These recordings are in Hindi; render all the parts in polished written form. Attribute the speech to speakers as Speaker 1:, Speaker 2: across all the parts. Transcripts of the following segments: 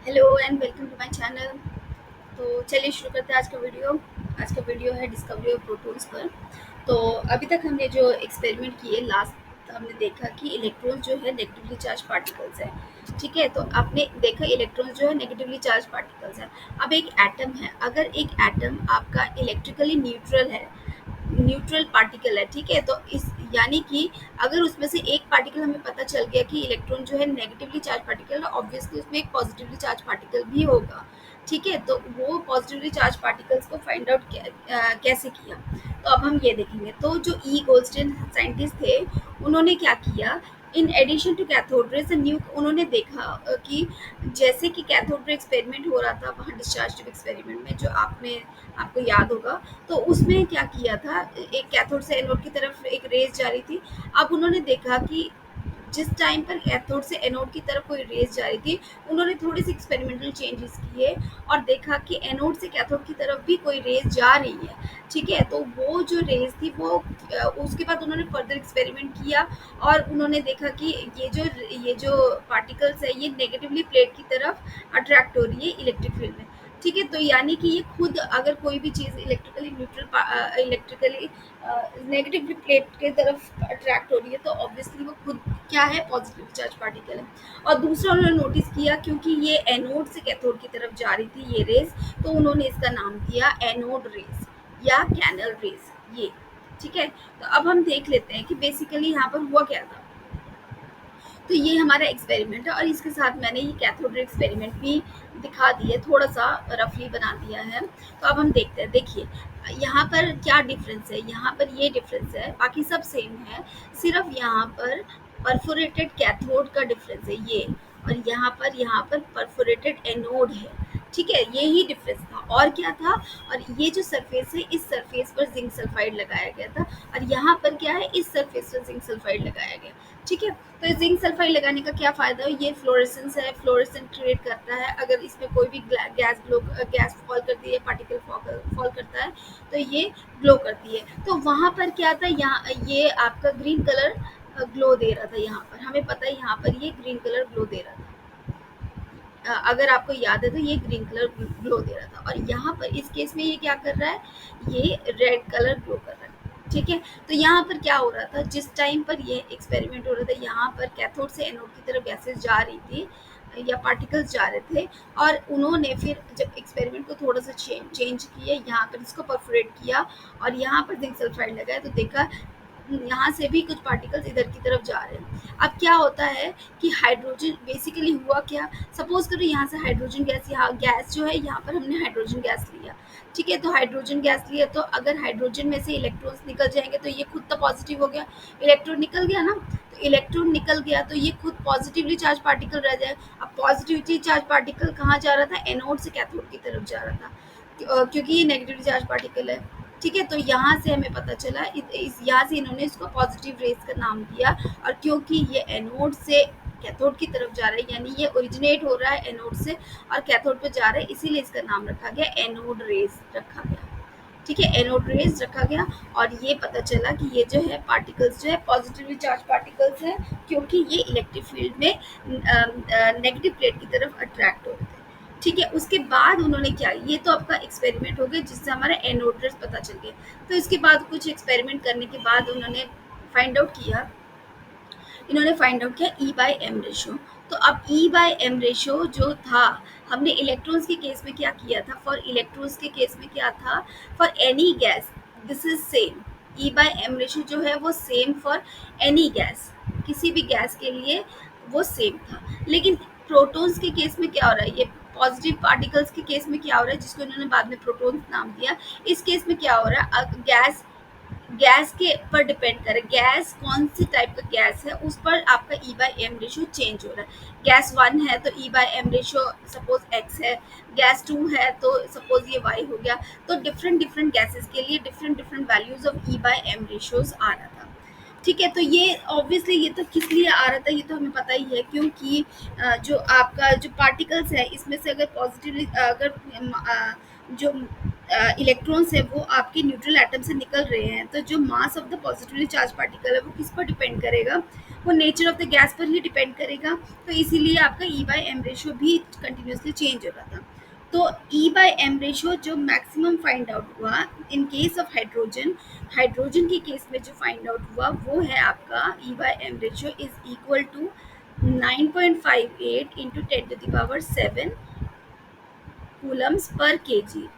Speaker 1: Hello and welcome to my channel. तो चलिए शुरू करते हैं आज का वीडियो है डिस्कवरी ऑफ प्रोटॉन्स पर। तो अभी तक हमने जो एक्सपेरिमेंट किए लास्ट हमने देखा कि इलेक्ट्रॉन जो है नेगेटिवली चार्ज पार्टिकल्स है। ठीक है, तो आपने देखा इलेक्ट्रॉन जो है नेगेटिवली चार्ज पार्टिकल्स है। अब एक एटम है, अगर एक एटम आपका इलेक्ट्रिकली न्यूट्रल पार्टिकल है, ठीक है, तो इस यानी कि अगर उसमें से एक पार्टिकल हमें पता चल गया कि इलेक्ट्रॉन जो है नेगेटिवली चार्ज पार्टिकल है, ऑब्वियसली उसमें एक पॉजिटिवली चार्ज पार्टिकल भी होगा। ठीक है, तो वो पॉजिटिवली चार्ज पार्टिकल्स को फाइंड आउट कैसे किया, तो अब हम ये देखेंगे। तो जो गोल्डस्टीन साइंटिस्ट थे, उन्होंने क्या किया, in addition to cathode rays new उन्होंने देखा कि जैसे कि कैथोड रे एक्सपेरिमेंट हो रहा था वहाँ डिस्चार्ज ट्यूब एक्सपेरिमेंट में, जो आपको याद होगा। तो उसमें क्या किया था, एक कैथोड से एनोड की तरफ एक रेस जा रही थी। अब उन्होंने देखा कि जिस टाइम पर कैथोड से एनोड की तरफ कोई रेस जा रही थी, उन्होंने थोड़ी सी एक्सपेरिमेंटल चेंजेस किए और देखा कि एनोड से कैथोड की तरफ भी कोई रेस जा रही है। ठीक है, तो वो जो रेस थी वो उसके बाद उन्होंने फर्दर एक्सपेरिमेंट किया और उन्होंने देखा कि ये जो पार्टिकल्स है ये नेगेटिवली प्लेट की तरफ अट्रैक्ट हो रही है इलेक्ट्रिक फील्ड में। ठीक है, तो यानी कि ये खुद अगर कोई भी चीज़ इलेक्ट्रिकली नेगेटिव प्लेट की तरफ अट्रैक्ट हो रही है, तो ऑब्वियसली वो खुद क्या है, पॉजिटिव चार्ज पार्टिकल है। और दूसरा उन्होंने नोटिस किया, क्योंकि ये एनोड से कैथोड की तरफ जा रही थी ये रेस, तो उन्होंने इसका नाम दिया एनोड रेस या कैनल रेस ये। ठीक है, तो अब हम देख लेते हैं कि बेसिकली यहाँ पर हुआ क्या था। तो ये हमारा एक्सपेरिमेंट है और इसके साथ मैंने ये कैथोड रे एक्सपेरिमेंट भी दिखा दिया, थोड़ा सा रफली बना दिया है। तो अब हम देखते हैं, देखिए यहाँ पर क्या डिफरेंस है, यहाँ पर ये डिफरेंस है, बाकी सब सेम है। सिर्फ यहाँ पर परफोरेटेड कैथोड का डिफरेंस है ये, और यहाँ पर परफोरेटेड एनोड है। ठीक है, यही डिफरेंस था और क्या था। और ये जो सरफेस है, इस सरफेस पर जिंक सल्फाइड लगाया गया था, और यहाँ पर क्या है, इस सरफेस पर जिंक सल्फाइड लगाया गया। ठीक है, तो जिंक सल्फाइड लगाने का क्या फ़ायदा है, ये फ्लोरेसेंस है, फ्लोरेसेंट क्रिएट करता है। अगर इसमें कोई भी गैस फॉल करती है, पार्टिकल फॉल करता है, तो ये ग्लो करती है। तो वहाँ पर क्या था, यहाँ ये आपका ग्रीन कलर ग्लो दे रहा था। यहाँ पर हमें पता है, यहाँ पर ये ग्रीन कलर ग्लो दे रहा था। अगर आपको याद है तो ये ग्रीन कलर ग्लो दे रहा था, और यहाँ पर इस केस में ये क्या कर रहा है, ये रेड कलर ग्लो कर रहा है। ठीक है, तो यहाँ पर क्या हो रहा था, जिस टाइम पर ये एक्सपेरिमेंट हो रहा था, यहाँ पर कैथोड से एनोड की तरफ गैसेस जा रही थी या पार्टिकल्स जा रहे थे, और उन्होंने फिर जब एक्सपेरिमेंट को थोड़ा सा चेंज किया, यहाँ पर इसको परफोरेट किया और यहाँ पर जिंक सल्फाइड लगाया, तो देखा यहाँ से भी कुछ पार्टिकल्स इधर की तरफ जा रहे हैं। अब क्या होता है कि हाइड्रोजन बेसिकली हुआ क्या, सपोज करो यहाँ से हाइड्रोजन गैस, यहाँ गैस जो है, यहाँ पर हमने हाइड्रोजन गैस लिया। ठीक है, तो हाइड्रोजन गैस लिया, तो अगर हाइड्रोजन में से इलेक्ट्रॉन्स निकल जाएंगे तो ये खुद तो पॉजिटिव हो गया, इलेक्ट्रॉन निकल गया ना, तो इलेक्ट्रॉन निकल गया तो ये खुद पॉजिटिवली चार्ज पार्टिकल रह जाए। अब पॉजिटिवली चार्ज पार्टिकल कहाँ जा रहा था, एनोड से कैथोड की तरफ जा रहा था, क्योंकि ये नेगेटिवली चार्ज पार्टिकल है। ठीक है, तो यहाँ से हमें पता चला, यहाँ से इन्होंने इसको पॉजिटिव रेस का नाम दिया, और क्योंकि ये एनोड से कैथोड की तरफ जा रहा है, यानी ये ओरिजिनेट हो रहा है एनोड से और कैथोड पे जा रहा है, इसीलिए इसका नाम रखा गया एनोड रेस रखा गया। ठीक है, एनोड रेस रखा गया, और ये पता चला कि ये जो है पार्टिकल्स जो है पॉजिटिवली चार्ज पार्टिकल्स है, क्योंकि ये इलेक्ट्रिक फील्ड में नेगेटिव प्लेट की तरफ अट्रैक्ट हो रहे थे। ठीक है, उसके बाद उन्होंने क्या, ये तो आपका एक्सपेरिमेंट हो गया जिससे हमारा एनोड रेस पता चल गया। तो इसके बाद कुछ एक्सपेरिमेंट करने के बाद उन्होंने फाइंड आउट किया, इन्होंने फाइंड आउट किया ई बाय एम रेशो। तो अब ई बाय एम रेशो जो था, हमने इलेक्ट्रॉन्स के केस में क्या किया था, फॉर इलेक्ट्रॉन्स के केस में क्या था, for any gas this is same, e by m ratio जो है वो सेम फॉर एनी गैस, किसी भी गैस के लिए वो सेम था। लेकिन प्रोटॉन्स के केस में क्या हो रहा है, ये पॉजिटिव पार्टिकल्स के केस में क्या हो रहा है, जिसको इन्होंने बाद में प्रोटॉन्स नाम दिया, इस केस में क्या हो रहा है, गैस गैस के पर डिपेंड करे, गैस कौन सी टाइप का गैस है उस पर आपका e by m ratio change हो रहा है। गैस 1 है तो e by m ratio suppose x है, गैस 2 है तो सपोज ये वाई हो गया। तो डिफरेंट डिफरेंट गैसेस के लिए different different values of e by m ratios आ रहा था। ठीक है, तो ये ऑब्वियसली ये तो किस लिए आ रहा था, ये तो हमें पता ही है, क्योंकि जो आपका जो पार्टिकल्स है इसमें से अगर पॉजिटिवली अगर जो इलेक्ट्रॉन्स है वो आपके न्यूट्रल एटम से निकल रहे हैं, तो जो मास of the positively charge particle है वो किस पर डिपेंड करेगा, वो नेचर ऑफ द गैस पर ही डिपेंड करेगा। तो इसीलिए आपका ई बाई एम रेशो भी कंटिन्यूसली चेंज हो रहा था। तो ई बाई एम रेशो जो मैक्सिमम फाइंड आउट हुआ in case of hydrogen, hydrogen के केस में जो फाइंड आउट हुआ वो है आपका e by m ratio is equal to 9.58 into 10⁻7 coulombs पर केजी।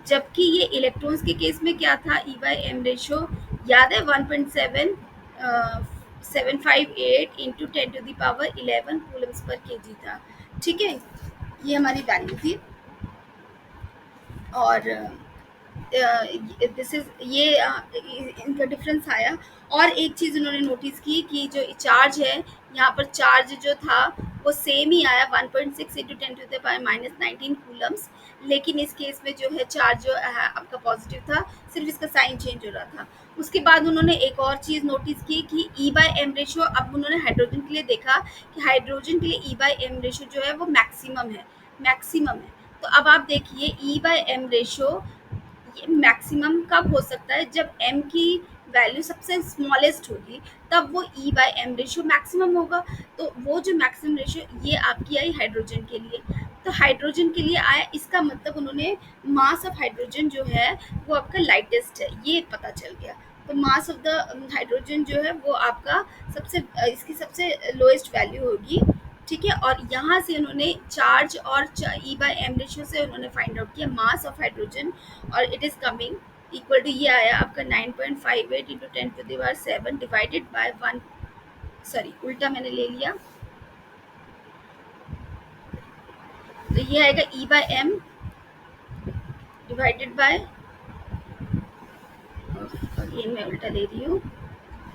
Speaker 1: जबकि ये इलेक्ट्रॉन्स के केस में क्या था, ई बाई एम रेशो याद है 1.758 इंटू 10⁻11 कूलम्स पर केजी था। ठीक है, ये हमारी वैल्यू थी। और दिस इज ये इनका डिफरेंस आया। और एक चीज़ उन्होंने नोटिस की कि जो चार्ज है यहाँ पर, चार्ज जो था वो सेम ही आया 1.6 इंटू 10⁻−19 कूलम्स। लेकिन इस केस में जो है चार्ज जो है आपका पॉजिटिव था, सिर्फ इसका साइन चेंज हो रहा था। उसके बाद उन्होंने एक और चीज़ नोटिस की कि ई बाई एम रेशो, अब उन्होंने हाइड्रोजन के लिए देखा कि हाइड्रोजन के लिए ई बाई एम रेशो जो है वो मैक्सिमम है, मैक्सिमम है। तो अब आप देखिए ई बाई एम रेशो ये मैक्सिमम कब हो सकता है, जब m की वैल्यू सबसे स्मॉलेस्ट होगी, तब वो e by m ratio maximum होगा। तो वो जो मैक्सिमम रेशियो ये आपकी आई हाइड्रोजन के लिए। तो हाइड्रोजन के लिए आया, इसका मतलब उन्होंने मास ऑफ हाइड्रोजन जो है वो आपका लाइटेस्ट है, ये पता चल गया। तो मास ऑफ द हाइड्रोजन जो है वो आपका सबसे इसकी सबसे लोएस्ट वैल्यू होगी। ठीक है, और यहाँ से उन्होंने चार्ज और ई बाई एम रेशियो से उन्होंने फाइंड आउट किया मास ऑफ हाइड्रोजन, और it is coming equal to, ये आया आपका 9.58 इंटू 10⁻7 डिवाइडेड बाय 1, सॉरी उल्टा मैंने ले लिया। तो ये आएगा e by m divided by, again मैं उल्टा ले रही हूँ,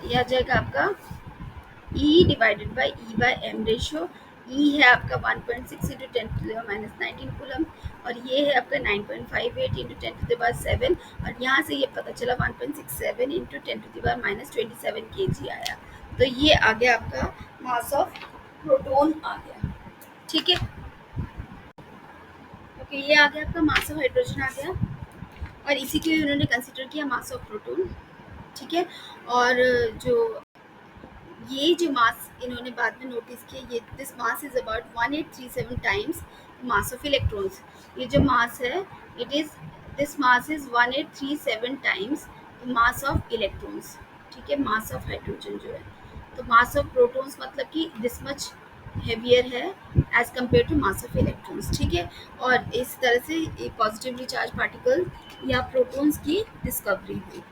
Speaker 1: ये आ जाएगा आपका e divided by e by m ratio. E है आपका 1.6 इंटू 10⁻19 कूलम, और ये है आपका 9.58 इंटू 10⁻7, और यहाँ से ये पता चला 1.67 इंटू 10⁻27 kg आया। तो ये आ गया आपका मास ऑफ प्रोटोन आ गया। ठीक है, ओके, ये आ गया आपका मास ऑफ हाइड्रोजन आ गया, और इसी के लिए उन्होंने कंसिडर किया मास ऑफ प्रोटोन। ठीक है, और जो ये जो मास इन्होंने बाद में नोटिस किया, ये this mass is about 1837 times mass of electrons. ये जो मास है, it is, this mass is 1837 times mass of electrons. ठीक है, मास ऑफ हाइड्रोजन जो है, तो मास ऑफ प्रोटॉन्स मतलब कि दिस मच हेवियर है as compared to mass of electrons. ठीक है, और इस तरह से पॉजिटिवली चार्ज पार्टिकल या प्रोटॉन्स की डिस्कवरी हुई।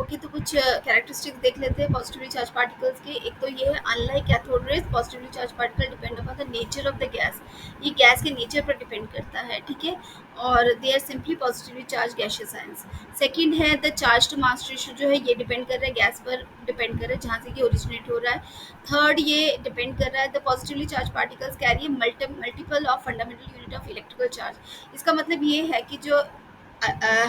Speaker 1: ओके, तो कुछ कैरेक्टरिस्टिक्स देख लेते हैं पॉजिटिवली चार्ज पार्टिकल्स के। एक तो ये है, unlike cathode rays positively charge particle depend upon the nature of the gas. ये गैस के नेचर पर डिपेंड करता है। ठीक है, और they are simply positively charge gaseous ions. Second है the charge to mass ratio, जो है ये डिपेंड कर रहा है गैस पर, डिपेंड कर रहा है जहाँ से ये ओरिजिनेट हो रहा है। थर्ड, ये डिपेंड कर रहा है the positively charge particles carry multiple of fundamental unit of electrical charge. इसका मतलब ये है कि जो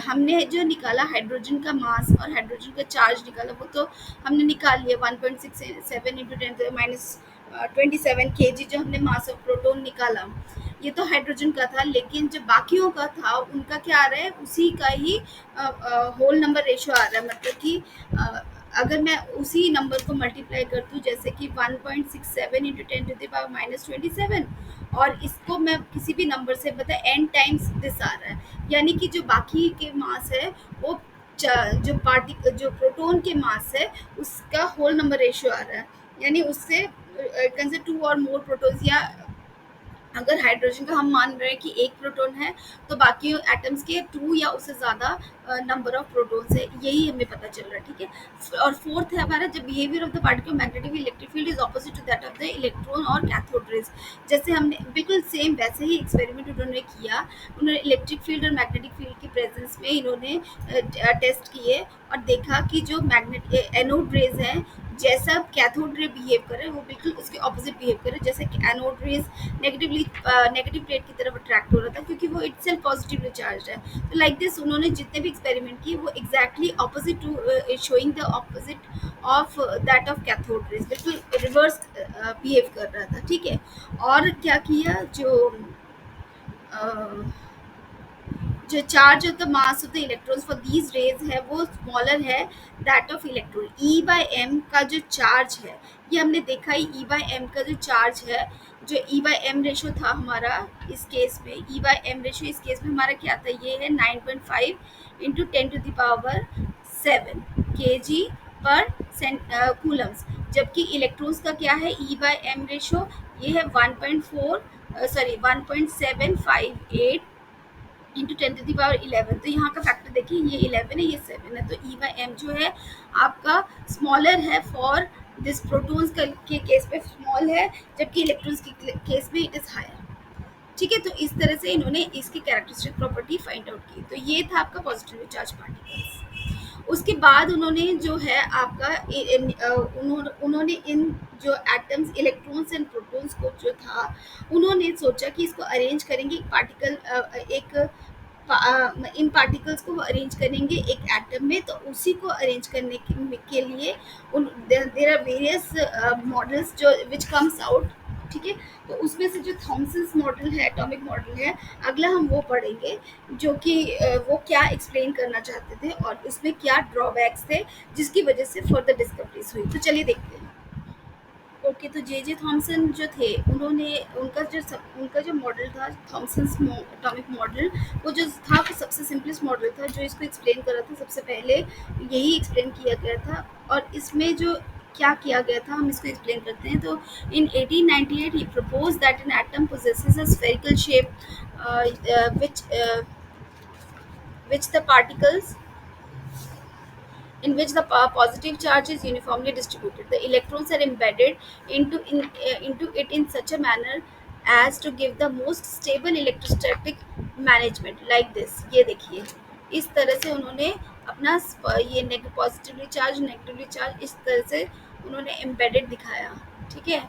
Speaker 1: हमने जो निकाला हाइड्रोजन का मास और हाइड्रोजन का चार्ज निकाला, वो तो हमने निकाल लिया 1.67 इंटू 10⁻27 kg, जो हमने मास ऑफ प्रोटॉन निकाला, ये तो हाइड्रोजन का था। लेकिन जो बाकियों का था उनका क्या आ रहा है, उसी का ही होल नंबर रेशो आ रहा है। मतलब कि अगर मैं उसी नंबर को मल्टीप्लाई कर दूँ, जैसे कि 1.67 इंटू 10⁻27, और इसको मैं किसी भी नंबर से बता n टाइम्स दिस आ रहा है, यानी कि जो बाकी के मास है वो जो प्रोटॉन के मास है उसका होल नंबर रेशियो आ रहा है, यानी उससे कंसिडर 2 और मोर प्रोटॉन्स, या अगर हाइड्रोजन का हम मान रहे हैं कि एक प्रोटॉन है, तो बाकी एटम्स के 2 या उससे ज़्यादा नंबर ऑफ प्रोटॉन्स है, यही हमें पता चल रहा है। ठीक है, और फोर्थ है हमारा, जब behaviour of the particle magnetic electric field is opposite to that of the electron और कैथोड रेज। जैसे हमने बिल्कुल सेम वैसे ही एक्सपेरिमेंट उन्होंने किया, उन्होंने इलेक्ट्रिक फील्ड और मैग्नेटिक फील्ड की प्रेजेंस में इन्होंने टेस्ट किए और देखा कि जो मैग्नेटिक एनोड रेज हैं, जैसा कैथोड रे बिहेव करे वो बिल्कुल उसके ऑपोजिट बिहेव करे। जैसे कि एनोड रेज नेगेटिव प्लेट की तरफ अट्रैक्ट हो रहा था, क्योंकि वो इटसेल्फ पॉजिटिवली चार्ज है। तो लाइक दिस उन्होंने जितने भी एक्सपेरिमेंट किए वो exactly opposite to showing the opposite of that of cathode rays, बिल्कुल रिवर्स बिहेव कर रहा था। ठीक है, और क्या किया, जो charge of the mass of the electrons for these rays है वो स्मॉलर है that of electron. E by m का जो चार्ज है, ये हमने देखा है, ई बाय एम का जो चार्ज है, जो ई बाय एम रेशो था हमारा इस केस में, ई बाय एम रेशो इस केस में हमारा क्या था, ये है 9.5 इंटू 10⁻7 के जी पर कूलम्स। जबकि इलेक्ट्रॉन्स का क्या है, ई बाय एम रेशो, ये है 1.758 इंटू 10⁻11। तो यहाँ का फैक्टर देखिए, ये 11 है, ये 7 है, तो ई बाई एम जो है आपका स्मॉलर है फॉर दिस प्रोटॉन्स के केस में स्मॉल है, जबकि इलेक्ट्रॉन्स के केस में इट इज़ हायर। ठीक है, तो इस तरह से इन्होंने इसकी कैरेक्टरिस्टिक प्रॉपर्टी फाइंड आउट की। तो ये था आपका पॉजिटिवली चार्ज पार्टिकल्स। उसके बाद उन्होंने जो है आपका उन्होंने इन जो एटम्स इलेक्ट्रॉन्स एंड प्रोटॉन्स को जो था, उन्होंने सोचा कि इसको अरेंज करेंगे एक पार्टिकल इन पार्टिकल्स को वो अरेंज करेंगे एक एटम में। तो उसी को अरेंज करने के लिए देयर आर वेरियस मॉडल्स जो विच कम्स आउट। ठीक है, तो उसमें से जो थॉमसन्स मॉडल है, एटॉमिक मॉडल है, अगला हम वो पढ़ेंगे, जो कि वो क्या एक्सप्लेन करना चाहते थे और उसमें क्या ड्रॉबैक्स थे जिसकी वजह से फर्दर डिस्कवरीज हुई। तो चलिए देखते हैं। ओके, तो जे थॉमसन जो थे, उन्होंने उनका जो मॉडल था थॉमसन्स एटॉमिक मॉडल, वो जो था वो सबसे सिंपलेस्ट मॉडल था जो इसको एक्सप्लेन कर रहा था। सबसे पहले यही एक्सप्लेन किया गया था, और इसमें जो क्या किया गया था हम इसको एक्सप्लेन करते हैं। तो इन 1898 ही propose that an atom possesses a spherical shape which the particles in which the positive charge is uniformly distributed. The electrons are embedded into it in such a manner as to give the most stable electrostatic management like this। ये देखिए, इस तरह से उन्होंने अपना ये पॉजिटिवली चार्ज नेगेटिवली चार्ज इस तरह से उन्होंने एम्बेडेड दिखाया। ठीक है,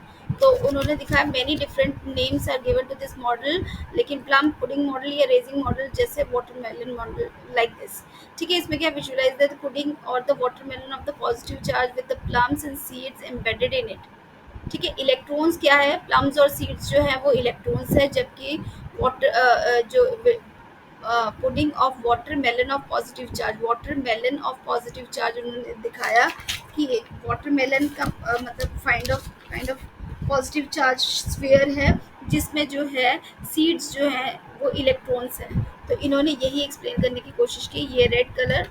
Speaker 1: तो उन्होंने दिखाया many different names are given to this model, लेकिन प्लम पुडिंग मॉडल या रेजिंग मॉडल जैसे वाटरमेलन मॉडल लाइक दिस। ठीक है, इसमें क्या विजुअलाइज द पुडिंग और the watermelon of the positive charge with the plums and seeds embedded in it. ठीक है, इलेक्ट्रॉन्स क्या है, प्लम्स और सीड्स जो है वो इलेक्ट्रॉन्स है, जबकि वाटर जो pudding of watermelon of positive charge, watermelon of positive charge उन्होंने दिखाया कि वाटरमेलन का मतलब kind of positive charge sphere है, जिसमें जो है सीड्स जो है वो इलेक्ट्रॉन्स हैं। तो इन्होंने यही एक्सप्लेन करने की कोशिश की। ये रेड कलर,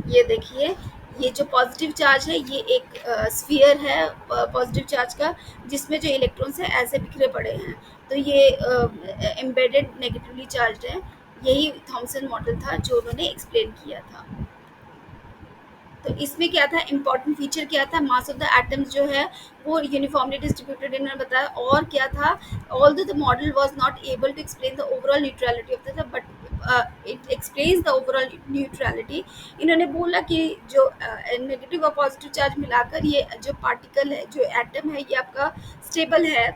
Speaker 1: ये देखिए, ये जो पॉजिटिव चार्ज है ये एक स्फीयर है पॉजिटिव चार्ज का, जिसमें जो इलेक्ट्रॉन्स है ऐसे बिखरे पड़े हैं। तो ये एम्बेडेड नेगेटिवली चार्ज है। यही थॉमसन मॉडल था जो उन्होंने एक्सप्लेन किया था। तो इसमें क्या था, इम्पॉर्टेंट फीचर क्या था, मास ऑफ द एटम्स जो है वो यूनिफॉर्मली डिस्ट्रीब्यूटेड इन्होंने बताया। और क्या था, although the model was not able to explain the overall neutrality of the, but it explains the overall neutrality. इन्होंने बोला कि जो नेगेटिव और पॉजिटिव चार्ज मिलाकर ये जो पार्टिकल है, जो एटम है, ये आपका स्टेबल है,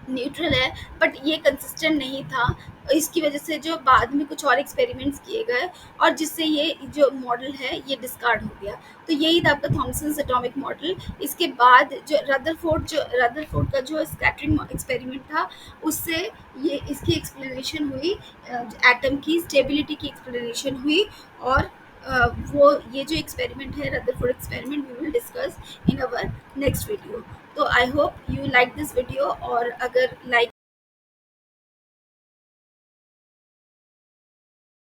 Speaker 1: न्यूट्रल है, बट ये कंसिस्टेंट नहीं था। इसकी वजह से जो बाद में कुछ और एक्सपेरिमेंट्स किए गए और जिससे ये जो मॉडल है ये डिस्कार्ड हो गया। तो यही था आपका थॉमसन्स एटॉमिक मॉडल। इसके बाद जो रदरफोर्ड का जो स्कैटरिंग एक्सपेरिमेंट था, उससे ये इसकी एक्सप्लेनेशन हुई, एटम की स्टेबिलिटी की एक्सप्लेनेशन हुई। और वो ये जो एक्सपेरिमेंट है Rutherford experiment, we will discuss in our next video. तो I hope you like this video, और अगर लाइक